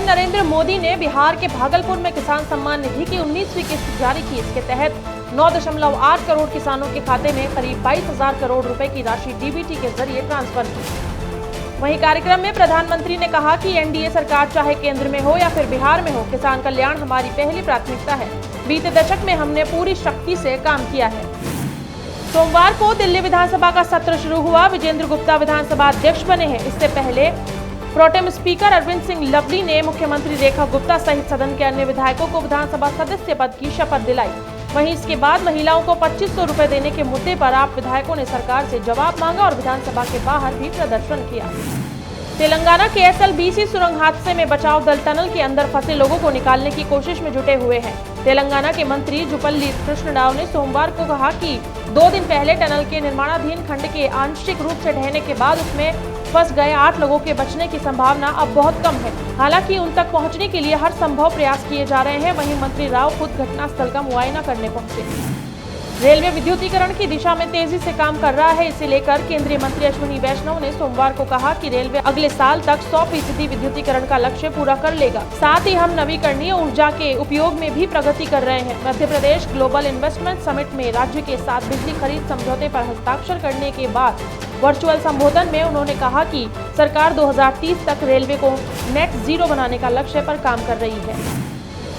नरेंद्र मोदी ने बिहार के भागलपुर में किसान सम्मान निधि की 19वीं किस्त जारी की। इसके तहत 9.8 करोड़ किसानों के खाते में करीब 22,000 करोड़ रुपए की राशि डीबीटी के जरिए ट्रांसफर की। वहीं कार्यक्रम में प्रधानमंत्री ने कहा कि एनडीए सरकार चाहे केंद्र में हो या फिर बिहार में हो, किसान कल्याण हमारी पहली प्राथमिकता है। बीते दशक में हमने पूरी शक्ति से काम किया है। सोमवार को दिल्ली विधानसभा का सत्र शुरू हुआ। विजेंद्र गुप्ता विधानसभा अध्यक्ष बने हैं। इससे पहले प्रोटेम स्पीकर अरविंद सिंह लवली ने मुख्यमंत्री रेखा गुप्ता सहित सदन के अन्य विधायकों को विधानसभा सदस्य पद की शपथ दिलाई। वहीं इसके बाद महिलाओं को 2500 रुपए देने के मुद्दे पर आप विधायकों ने सरकार से जवाब मांगा और विधानसभा के बाहर भी प्रदर्शन किया। तेलंगाना के एसएलबीसी सुरंग हादसे में बचाव दल टनल के अंदर फंसे लोगों को निकालने की कोशिश में जुटे हुए हैं। तेलंगाना के मंत्री जुपल्ली कृष्णराव ने सोमवार को कहा कि 2 दिन पहले टनल के निर्माणाधीन खंड के आंशिक रूप से ढहने के बाद उसमें फंस गए 8 लोगों के बचने की संभावना अब बहुत कम है। हालांकि उन तक पहुंचने के लिए हर संभव प्रयास किए जा रहे हैं। वहीं मंत्री राव खुद घटनास्थल का मुआयना करने पहुंचे। रेलवे विद्युतीकरण की दिशा में तेजी से काम कर रहा है। इसे लेकर केंद्रीय मंत्री अश्विनी वैष्णव ने सोमवार को कहा कि रेलवे अगले साल तक 100% विद्युतीकरण का लक्ष्य पूरा कर लेगा। साथ ही हम नवीकरणीय ऊर्जा के उपयोग में भी प्रगति कर रहे हैं। Madhya Pradesh global investment summit में राज्य के साथ बिजली खरीद समझौते पर हस्ताक्षर करने के बाद वर्चुअल संबोधन में उन्होंने कहा कि सरकार 2030 तक रेलवे को नेट जीरो बनाने का लक्ष्य पर काम कर रही है।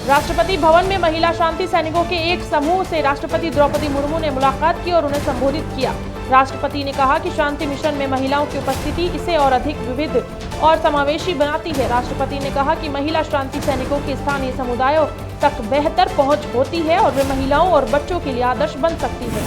राष्ट्रपति भवन में महिला शांति सैनिकों के एक समूह से राष्ट्रपति द्रौपदी मुर्मू ने मुलाकात की और उन्हें संबोधित किया। राष्ट्रपति ने कहा कि शांति मिशन में महिलाओं की उपस्थिति इसे और अधिक विविध और समावेशी बनाती है। राष्ट्रपति ने कहा कि महिला शांति सैनिकों के स्थानीय समुदायों तक बेहतर पहुंच होती है और वे महिलाओं और बच्चों के लिए आदर्श बन सकती है।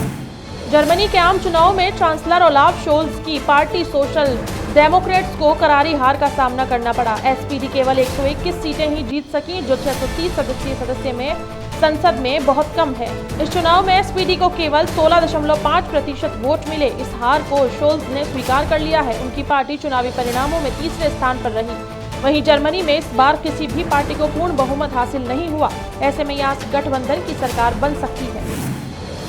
जर्मनी के आम चुनाव में चांसलर ओलाफ शोल्ज की पार्टी सोशल डेमोक्रेट्स को करारी हार का सामना करना पड़ा। एसपीडी केवल 121 सीटें ही जीत सकी, जो 630 सदस्य में संसद में बहुत कम है। इस चुनाव में एसपीडी को केवल 16.5% वोट मिले। इस हार को शोल्ज ने स्वीकार कर लिया है। उनकी पार्टी चुनावी परिणामों में तीसरे स्थान पर रही। वहीं जर्मनी में इस बार किसी भी पार्टी को पूर्ण बहुमत हासिल नहीं हुआ। ऐसे में यहाँ गठबंधन की सरकार बन सकती है।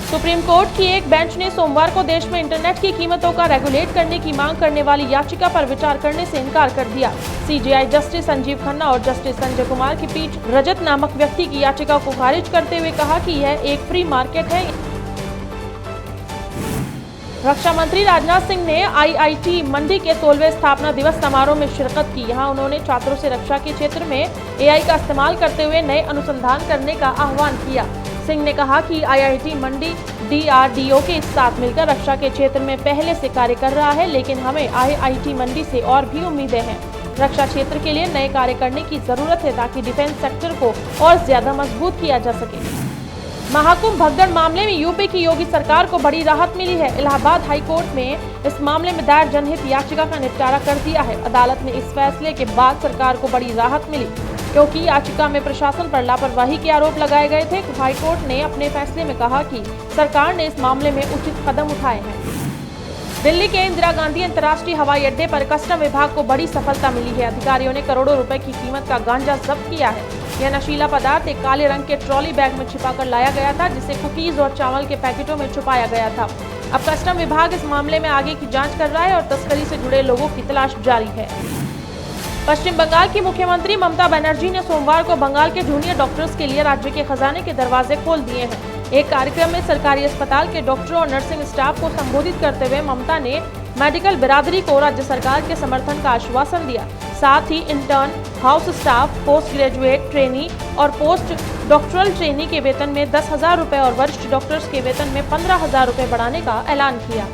सुप्रीम कोर्ट की एक बेंच ने सोमवार को देश में इंटरनेट की कीमतों का रेगुलेट करने की मांग करने वाली याचिका पर विचार करने से इनकार कर दिया। सीजेआई जस्टिस संजीव खन्ना और जस्टिस संजय कुमार की पीठ रजत नामक व्यक्ति की याचिका को खारिज करते हुए कहा कि यह एक फ्री मार्केट है। रक्षा मंत्री राजनाथ सिंह ने आईआईटी मंडी के 16वें स्थापना दिवस समारोह में शिरकत की। यहाँ उन्होंने छात्रों से रक्षा के क्षेत्र में एआई का इस्तेमाल करते हुए नए अनुसंधान करने का आह्वान किया। सिंह ने कहा कि आईआईटी मंडी डीआरडीओ के साथ मिलकर रक्षा के क्षेत्र में पहले से कार्य कर रहा है, लेकिन हमें आईआईटी मंडी से और भी उम्मीदें हैं। रक्षा क्षेत्र के लिए नए कार्य करने की जरूरत है ताकि डिफेंस सेक्टर को और ज्यादा मजबूत किया जा सके। महाकुंभ भगदड़ मामले में यूपी की योगी सरकार को बड़ी राहत मिली है। इलाहाबाद हाई कोर्ट में इस मामले में दायर जनहित याचिका का निपटारा कर दिया है। अदालत ने इस फैसले के बाद सरकार को बड़ी राहत मिली, क्योंकि याचिका में प्रशासन पर लापरवाही के आरोप लगाए गए थे। हाईकोर्ट ने अपने फैसले में कहा कि सरकार ने इस मामले में उचित कदम उठाए हैं। दिल्ली के इंदिरा गांधी अंतर्राष्ट्रीय हवाई अड्डे पर कस्टम विभाग को बड़ी सफलता मिली है। अधिकारियों ने करोड़ों रुपए की कीमत का गांजा जब्त किया है। यह नशीला पदार्थ एक काले रंग के ट्रॉली बैग में छिपाकर लाया गया था, जिसे कुकीज और चावल के पैकेटों में छुपाया गया था। अब कस्टम विभाग इस मामले में आगे की जाँच कर रहा है और तस्करी से जुड़े लोगों की तलाश जारी है। पश्चिम बंगाल की मुख्यमंत्री ममता बनर्जी ने सोमवार को बंगाल के जूनियर डॉक्टर्स के लिए राज्य के खजाने के दरवाजे खोल दिए हैं। एक कार्यक्रम में सरकारी अस्पताल के डॉक्टरों और नर्सिंग स्टाफ को संबोधित करते हुए ममता ने मेडिकल बिरादरी को राज्य सरकार के समर्थन का आश्वासन दिया। साथ ही intern, house staff, post graduate trainee और पोस्ट डॉक्टरल ट्रेनी के वेतन में 10,000 रुपए और वरिष्ठ डॉक्टर्स के वेतन में 15,000 रुपए बढ़ाने का ऐलान किया।